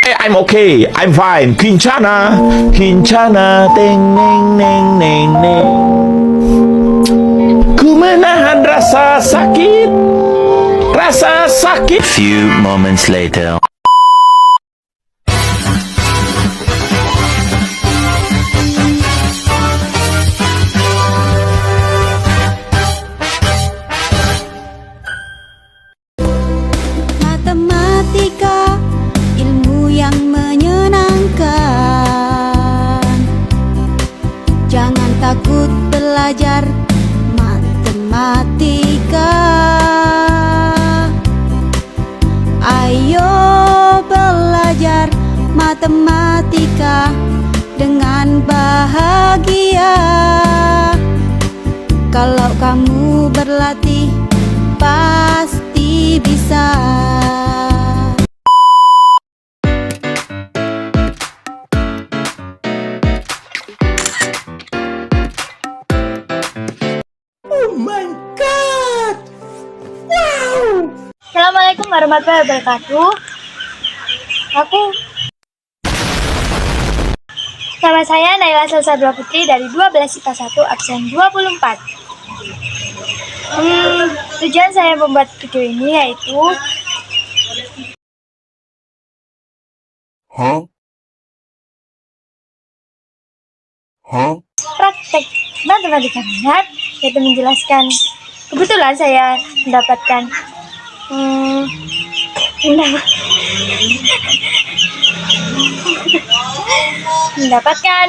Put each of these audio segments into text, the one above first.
I'm okay, I'm fine. Kincana, kincana, teng neng neng neng neng. Ku menahan rasa sakit, rasa sakit. Few moments later. Matematika, ilmu yang menyenangkan. Jangan takut belajar matematika. Ayo belajar matematika dengan bahagia. Kalau kamu berlatih, pasti bisa. Oh my god! Wow! Assalamualaikum warahmatullahi wabarakatuh. Nama saya Naila Salsabila Putri dari 12 IPA 1 absen 24. Tujuan saya membuat video ini yaitu praktek matematika minat, yaitu menjelaskan. Kebetulan saya mendapatkan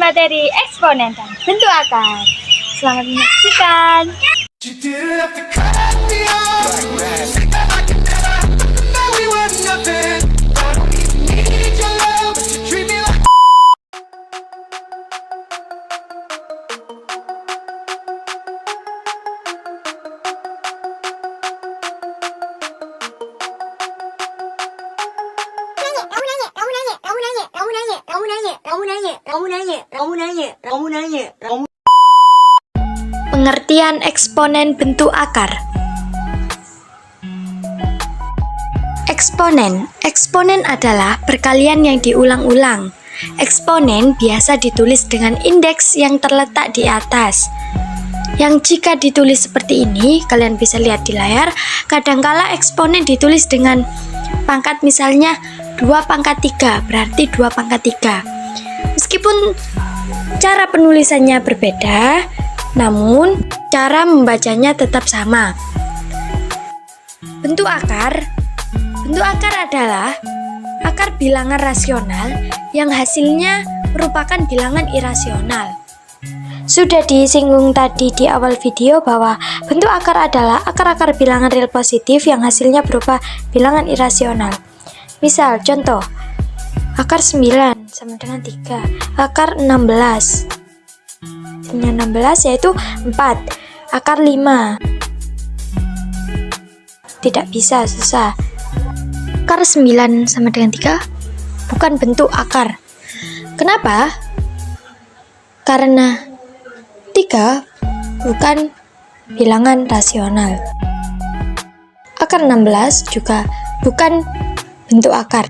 materi eksponen dan bentuk akar. Selamat menyaksikan. Pengertian eksponen bentuk akar. Eksponen adalah perkalian yang diulang-ulang. Eksponen biasa ditulis dengan indeks yang terletak di atas. Yang jika ditulis seperti ini, kalian bisa lihat di layar, kadangkala eksponen ditulis dengan pangkat, misalnya 2/3, berarti 2/3. Meskipun cara penulisannya berbeda, namun cara membacanya tetap sama. Bentuk akar adalah akar bilangan rasional yang hasilnya merupakan bilangan irasional. Sudah disinggung tadi di awal video bahwa bentuk akar adalah akar-akar bilangan real positif yang hasilnya berupa bilangan irasional. Misal, contoh, akar 9 sama dengan 3, akar 16 yaitu 4, akar 5 tidak bisa, susah. Akar 9 sama dengan 3 bukan bentuk akar. Kenapa? Karena 3 bukan bilangan rasional. Akar 16 juga bukan bentuk akar.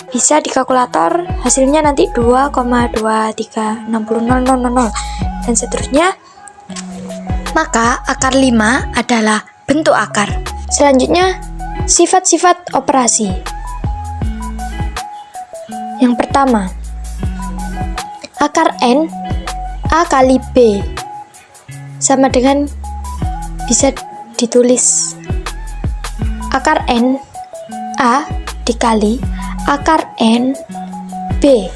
Bisa di kalkulator, hasilnya nanti 2,23600000 dan seterusnya. Maka akar 5 adalah bentuk akar. Selanjutnya, sifat-sifat operasi. Yang pertama, akar N A kali B sama dengan, bisa ditulis akar N A dikali akar N B.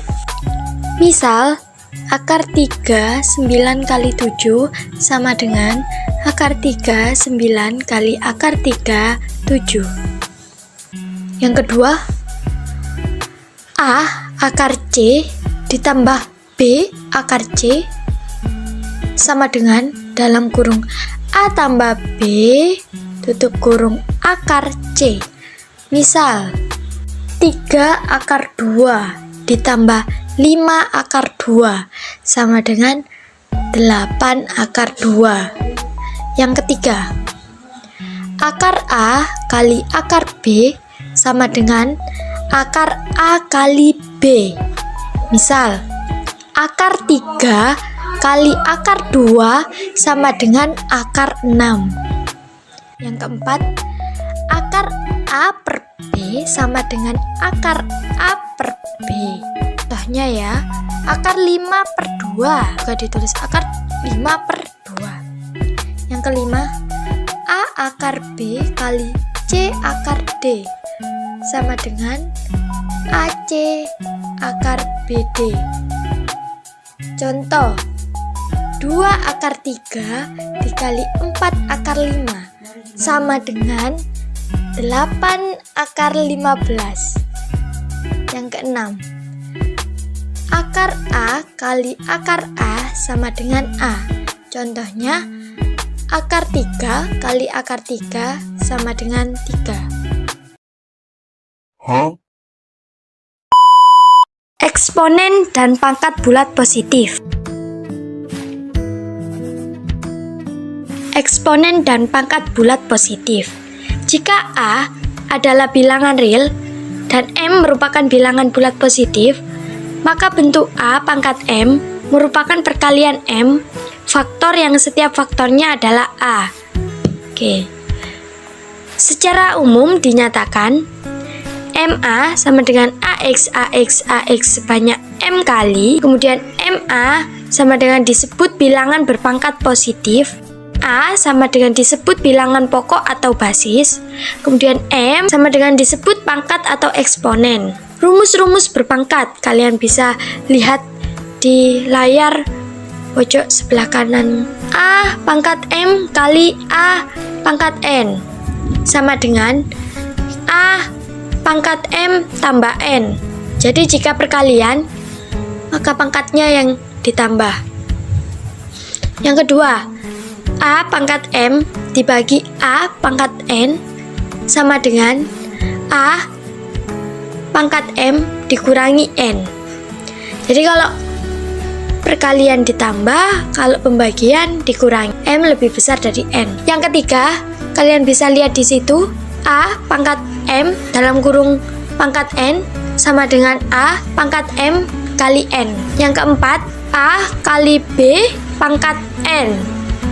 Misal, akar 3 9 kali 7 sama dengan akar 3 9 kali akar 3 7. Yang kedua, A akar C ditambah B akar C sama dengan dalam kurung A tambah B tutup kurung akar C. Misal, 3 akar 2 ditambah 5 akar 2 sama dengan 8 akar 2. Yang ketiga, akar A kali akar B sama dengan akar A kali B. Misal, akar 3 kali akar 2 sama dengan akar 6. Yang keempat, akar A per B sama dengan akar A per B. Contohnya ya, akar 5 per 2 juga ditulis akar 5 per 2. Yang kelima, A akar B kali C akar D sama dengan AC akar BD. Contoh, 2 akar 3 dikali 4 akar 5 sama dengan 8 akar 15. Yang keenam, akar A kali akar A sama dengan A. Contohnya, akar 3 kali akar 3 sama dengan 3. Eksponen dan pangkat bulat positif. Eksponen dan pangkat bulat positif. Jika A adalah bilangan real dan M merupakan bilangan bulat positif, maka bentuk A pangkat M merupakan perkalian M faktor yang setiap faktornya adalah A. Oke. Secara umum dinyatakan MA sama dengan AX sebanyak M kali, kemudian MA sama dengan disebut bilangan berpangkat positif, A sama dengan disebut bilangan pokok atau basis, kemudian M sama dengan disebut pangkat atau eksponen. Rumus-rumus berpangkat kalian bisa lihat di layar pojok sebelah kanan. A pangkat M kali A pangkat N sama dengan A pangkat M tambah N. Jadi jika perkalian, maka pangkatnya yang ditambah. Yang kedua, A pangkat M dibagi A pangkat N sama dengan A pangkat M dikurangi N. Jadi kalau perkalian ditambah, kalau pembagian dikurangi, M lebih besar dari N. Yang ketiga, kalian bisa lihat di situ, A pangkat M dalam kurung pangkat N sama dengan A pangkat M kali N. Yang keempat, A kali B pangkat N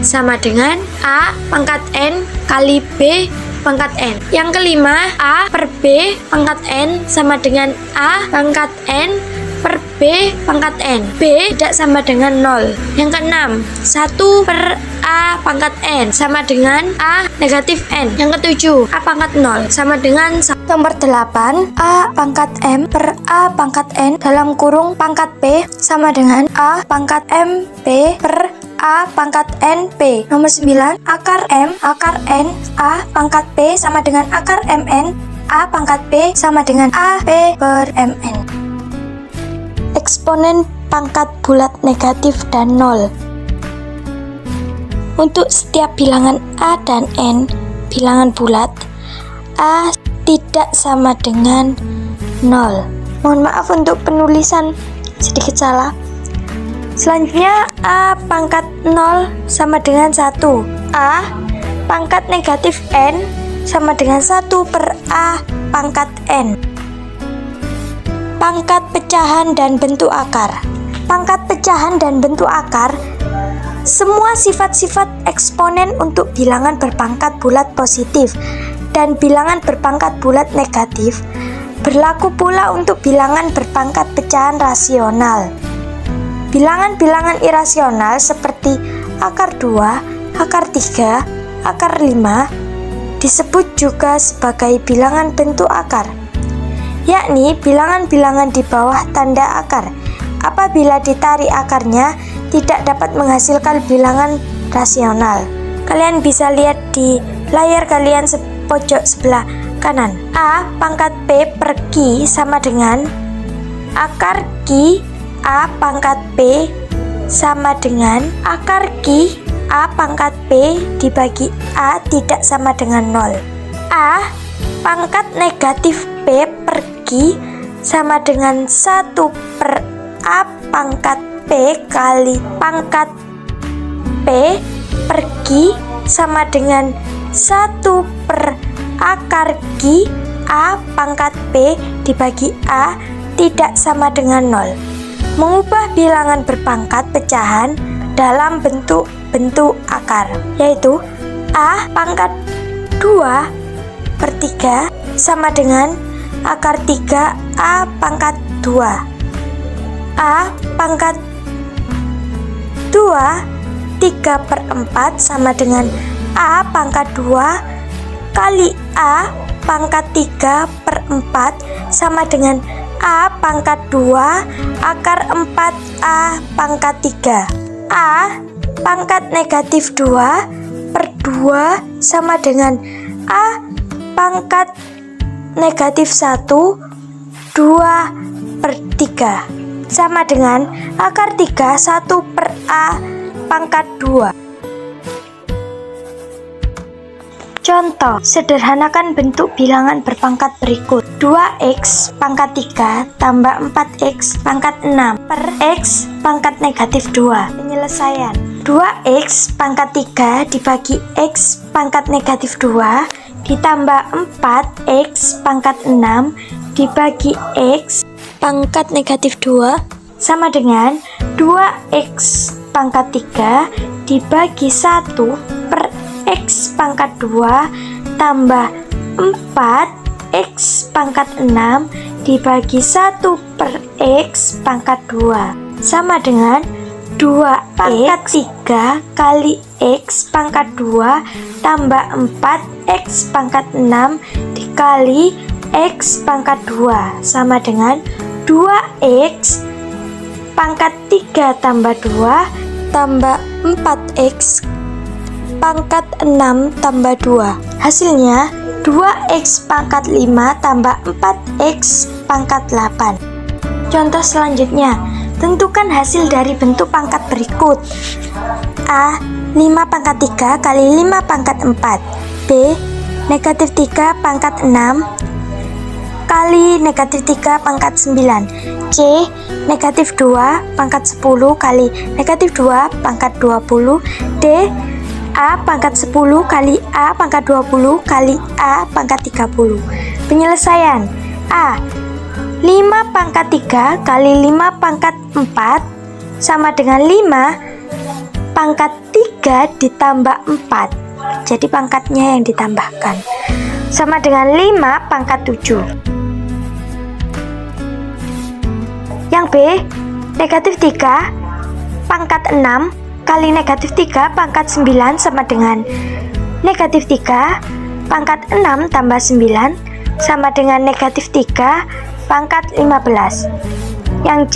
sama dengan A pangkat N kali B pangkat N. Yang kelima, A per B pangkat N sama dengan A pangkat N per B pangkat N. B tidak sama dengan 0. Yang keenam, 1 per A pangkat N sama dengan A negatif N. Yang ketujuh, A pangkat 0 sama dengan 1. Nomor 8, A pangkat M per A pangkat N dalam kurung pangkat P sama dengan A pangkat M P per A pangkat N P. Nomor 9, akar M akar N A pangkat P sama dengan akar MN A pangkat P sama dengan A P per MN. Eksponen pangkat bulat negatif dan 0. Untuk setiap bilangan A dan N, bilangan bulat, A tidak sama dengan 0. Mohon maaf untuk penulisan sedikit salah. Selanjutnya, A pangkat 0 sama dengan 1. A pangkat negatif N sama dengan 1 per A pangkat N. Pangkat pecahan dan bentuk akar. Pangkat pecahan dan bentuk akar, semua sifat-sifat eksponen untuk bilangan berpangkat bulat positif dan bilangan berpangkat bulat negatif berlaku pula untuk bilangan berpangkat pecahan rasional. Bilangan-bilangan irasional seperti akar 2, akar 3, akar 5 disebut juga sebagai bilangan bentuk akar, yakni bilangan-bilangan di bawah tanda akar. Apabila ditarik akarnya, tidak dapat menghasilkan bilangan rasional. Kalian bisa lihat di layar kalian pojok sebelah kanan. A pangkat P per Q sama dengan akar Q A pangkat P sama dengan akar Q A pangkat P dibagi A tidak sama dengan 0. A pangkat negatif P per Q sama dengan 1 per A pangkat P kali pangkat P per Q sama dengan 1 per akar Q A pangkat B dibagi A tidak sama dengan 0. Mengubah bilangan berpangkat pecahan dalam bentuk akar, yaitu A pangkat 2/3 sama dengan akar 3 A pangkat 2. A pangkat 2 3/4 sama dengan A pangkat 2 kali A pangkat 3/4 sama dengan A pangkat 2 akar 4 A pangkat 3. A pangkat negatif 2/2 sama dengan A pangkat negatif 1 2/3 sama dengan akar 3 1 per A pangkat 2. Contoh, sederhanakan bentuk bilangan berpangkat berikut. 2x pangkat 3 tambah 4x pangkat 6 per x pangkat negatif 2. Penyelesaian. 2x pangkat 3 dibagi x pangkat negatif 2 ditambah 4x pangkat 6 dibagi x pangkat negatif 2 sama dengan 2x pangkat 3 dibagi 1 per x pangkat 2 tambah 4x pangkat 6 dibagi 1 per x pangkat 2 sama dengan 2 pangkat 3 kali x pangkat 2 tambah 4x pangkat 6 dikali x pangkat 2 sama dengan 2x pangkat 3 tambah 2 tambah 4x pangkat 6 tambah 2. Hasilnya 2x pangkat 5 tambah 4x pangkat 8. Contoh selanjutnya, tentukan hasil dari bentuk pangkat berikut. A. 5 pangkat 3 kali 5 pangkat 4. B. Negatif 3 pangkat 6 kali negatif 3 pangkat 9. C. Negatif 2 pangkat 10 kali negatif 2 pangkat 20. D. A pangkat 10 kali A pangkat 20 kali A pangkat 30. Penyelesaian. A. 5 pangkat 3 kali 5 pangkat 4 sama dengan 5 pangkat 3 ditambah 4. Jadi pangkatnya yang ditambahkan. Sama dengan 5 pangkat 7. Yang B. Negatif 3 pangkat 6 kali negatif 3 pangkat 9 sama dengan negatif 3 pangkat 6 tambah 9 sama dengan negatif 3 pangkat 15. Yang C.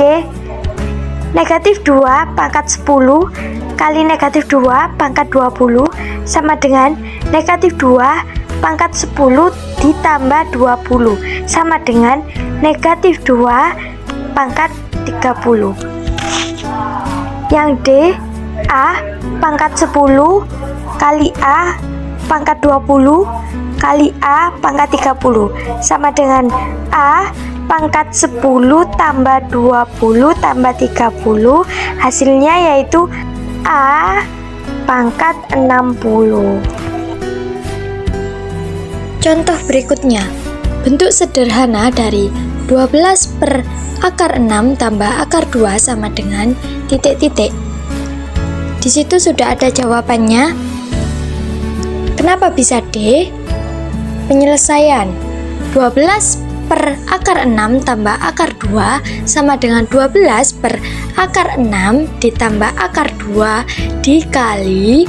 Negatif 2 pangkat 10 kali negatif 2 pangkat 20 sama dengan negatif 2 pangkat 10 ditambah 20 sama dengan negatif 2 pangkat 30. Yang D. A pangkat 10 kali A pangkat 20 kali A pangkat 30 sama dengan A pangkat 10 tambah 20 tambah 30. Hasilnya yaitu A pangkat 60. Contoh berikutnya, bentuk sederhana dari 12 per akar 6 tambah akar 2 sama dengan titik-titik. Di situ sudah ada jawabannya. Kenapa bisa D? Penyelesaian. 12 per akar 6 tambah akar 2 sama dengan 12 per akar 6 ditambah akar 2 dikali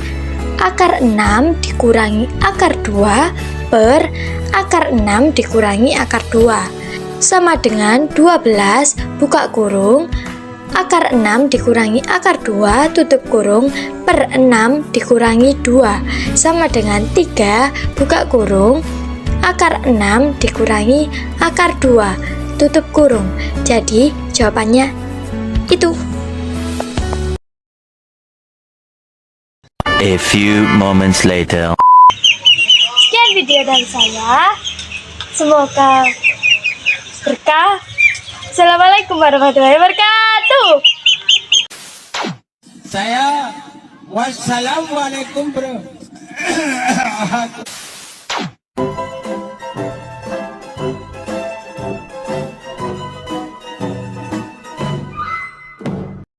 akar 6 dikurangi akar 2 per akar 6 dikurangi akar 2 sama dengan 12 buka kurung akar 6 dikurangi akar 2 tutup kurung per 6 dikurangi 2 sama dengan 3 buka kurung akar 6 dikurangi akar 2 tutup kurung. Jadi jawabannya itu. A few moments later. Sekian video dari saya. Semoga berkah. Assalamualaikum warahmatullahi wabarakatuh. Saya wassalamualaikum bro.